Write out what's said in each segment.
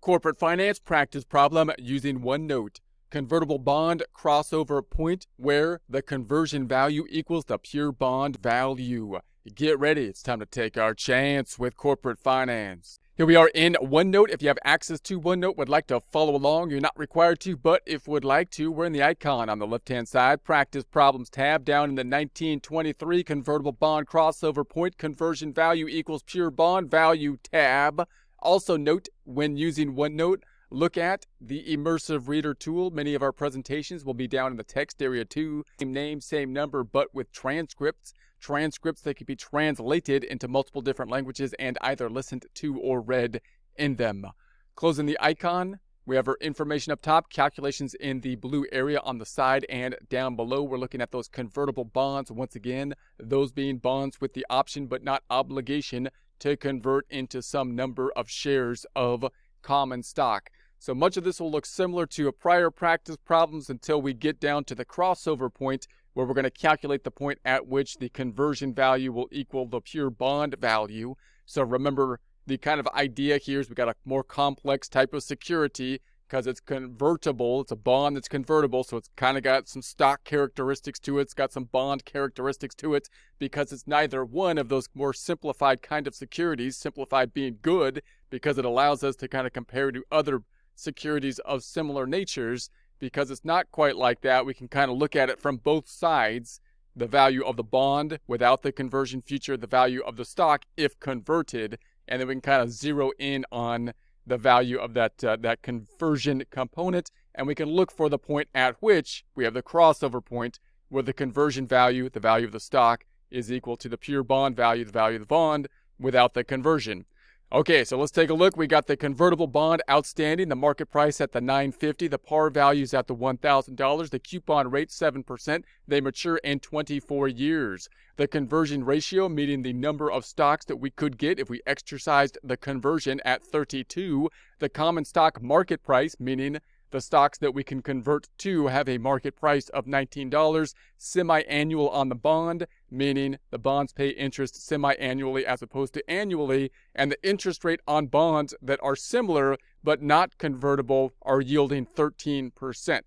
Corporate finance practice problem using OneNote. Convertible bond crossover point where the conversion value equals the pure bond value. Get ready, it's time to take our chance with corporate finance. Here we are in OneNote. If you have access to OneNote, would like to follow along, you're not required to, but if would like to, we're in the icon on the left-hand side, Practice Problems tab, down in the 1923 Convertible Bond Crossover Point Conversion Value equals Pure Bond Value tab. Also note, when using OneNote, look at the Immersive Reader tool. Many of our presentations will be down in the text area too. Same name, same number, but with transcripts. Transcripts that can be translated into multiple different languages and either listened to or read in them. Closing the icon, we have our information up top, calculations in the blue area on the side, and down below we're looking at those convertible bonds. Once again, those being bonds with the option but not obligation to convert into some number of shares of common stock. So much of this will look similar to a prior practice problems until we get down to the crossover point, where we're going to calculate the point at which the conversion value will equal the pure bond value. So remember, the kind of idea here is we got a more complex type of security because it's convertible. It's a bond that's convertible, so it's kind of got some stock characteristics to it. It's got some bond characteristics to it because it's neither one of those more simplified kind of securities, simplified being good because it allows us to kind of compare to other securities of similar natures. Because it's not quite like that, we can kind of look at it from both sides. The value of the bond without the conversion feature, the value of the stock if converted, and then we can kind of zero in on the value of that conversion component, and we can look for the point at which we have the crossover point where the conversion value, the value of the stock, is equal to the pure bond value, the value of the bond, without the conversion. Okay, so let's take a look. We got the convertible bond outstanding, the market price at the $950, the par values at the $1,000, the coupon rate 7%. They mature in 24 years. The conversion ratio, meaning the number of stocks that we could get if we exercised the conversion, at 32. The common stock market price, meaning the stocks that we can convert to have a market price of $19. Semi-annual on the bond, meaning the bonds pay interest semi-annually as opposed to annually, and the interest rate on bonds that are similar but not convertible are yielding 13%.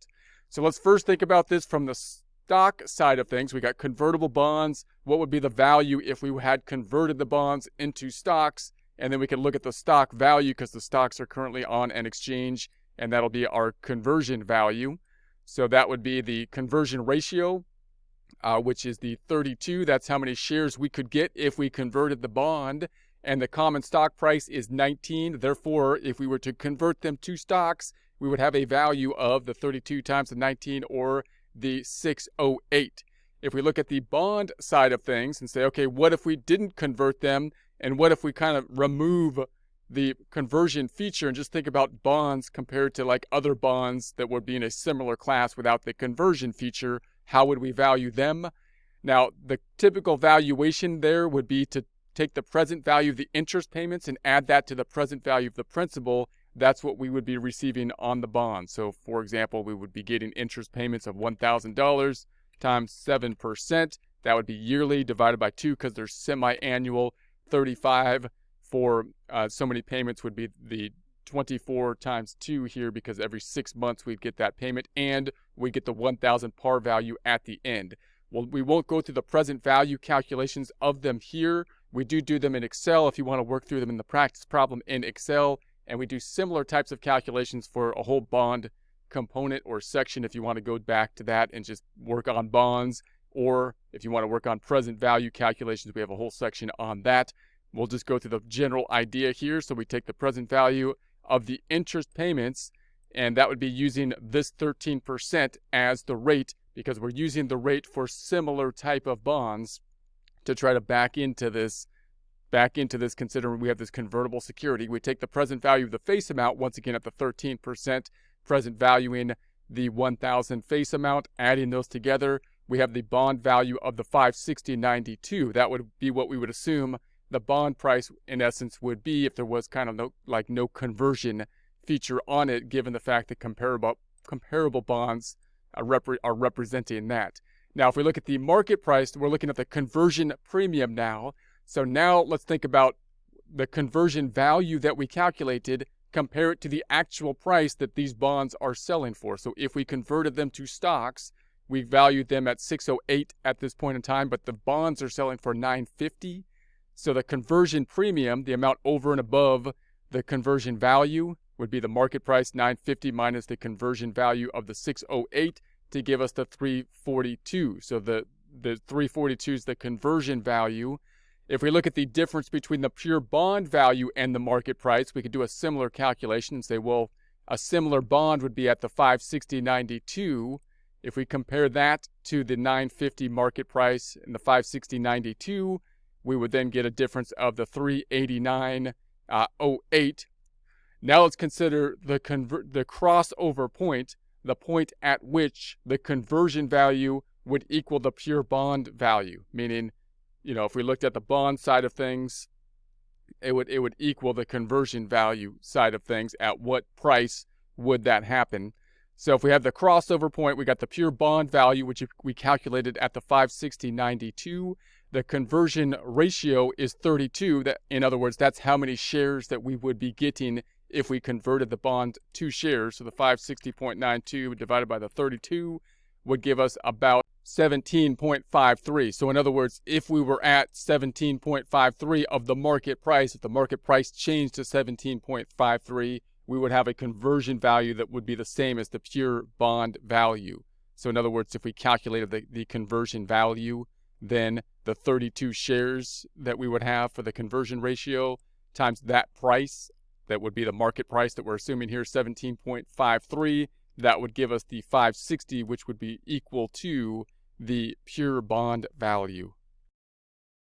So let's first think about this from the stock side of things. We got convertible bonds. What would be the value if we had converted the bonds into stocks? And then we can look at the stock value because the stocks are currently on an exchange, and that'll be our conversion value. So that would be the conversion ratio, which is the 32. That's how many shares we could get if we converted the bond. And the common stock price is 19. Therefore, if we were to convert them to stocks, we would have a value of the 32 times the 19, or the 608. If we look at the bond side of things and say, okay, what if we didn't convert them? And what if we kind of remove the conversion feature and just think about bonds compared to like other bonds that would be in a similar class without the conversion feature? How would we value them? Now, the typical valuation there would be to take the present value of the interest payments and add that to the present value of the principal. That's what we would be receiving on the bond. So, for example, we would be getting interest payments of $1,000 times 7%. That would be yearly divided by 2 because they're semi-annual. 35 for so many payments would be the 24 times 2 here, because every 6 months we'd get that payment, and we get the 1,000 par value at the end. Well, we won't go through the present value calculations of them here. We do them in Excel if you want to work through them in the practice problem in Excel, and we do similar types of calculations for a whole bond component or section if you want to go back to that and just work on bonds, or if you want to work on present value calculations, we have a whole section on that. We'll just go through the general idea here. So we take the present value of the interest payments, and that would be using this 13% as the rate, because we're using the rate for similar type of bonds to try to back into this, considering we have this convertible security. We take the present value of the face amount, once again at the 13%, present valuing the 1,000 face amount, adding those together. We have the bond value of the $560.92. That would be what we would assume the bond price in essence would be if there was kind of no conversion feature on it, given the fact that comparable bonds are representing that. Now, if we look at the market price, we're looking at the conversion premium now. So now let's think about the conversion value that we calculated compare it to the actual price that these bonds are selling for. So if we converted them to stocks, we valued them at 608 at this point in time, but the bonds are selling for 950. So the conversion premium, the amount over and above the conversion value, would be the market price 950 minus the conversion value of the 608 to give us the 342. So the 342 is the conversion value. If we look at the difference between the pure bond value and the market price, we could do a similar calculation and say, well, a similar bond would be at the 560.92. If we compare that to the 950 market price and the 560.92, we would then get a difference of the 389.08. Now let's consider the crossover point, the point at which the conversion value would equal the pure bond value, meaning, if we looked at the bond side of things, it would equal the conversion value side of things. At what price would that happen? So if we have the crossover point, we got the pure bond value, which we calculated at the 560.92. The conversion ratio is 32. That, in other words, that's how many shares that we would be getting if we converted the bond to shares. So the 560.92 divided by the 32 would give us about 17.53. So in other words, if we were at 17.53 of the market price, if the market price changed to 17.53, we would have a conversion value that would be the same as the pure bond value. So in other words, if we calculated the conversion value, then the 32 shares that we would have for the conversion ratio times that price, that would be the market price that we're assuming here, 17.53, that would give us the 560, which would be equal to the pure bond value.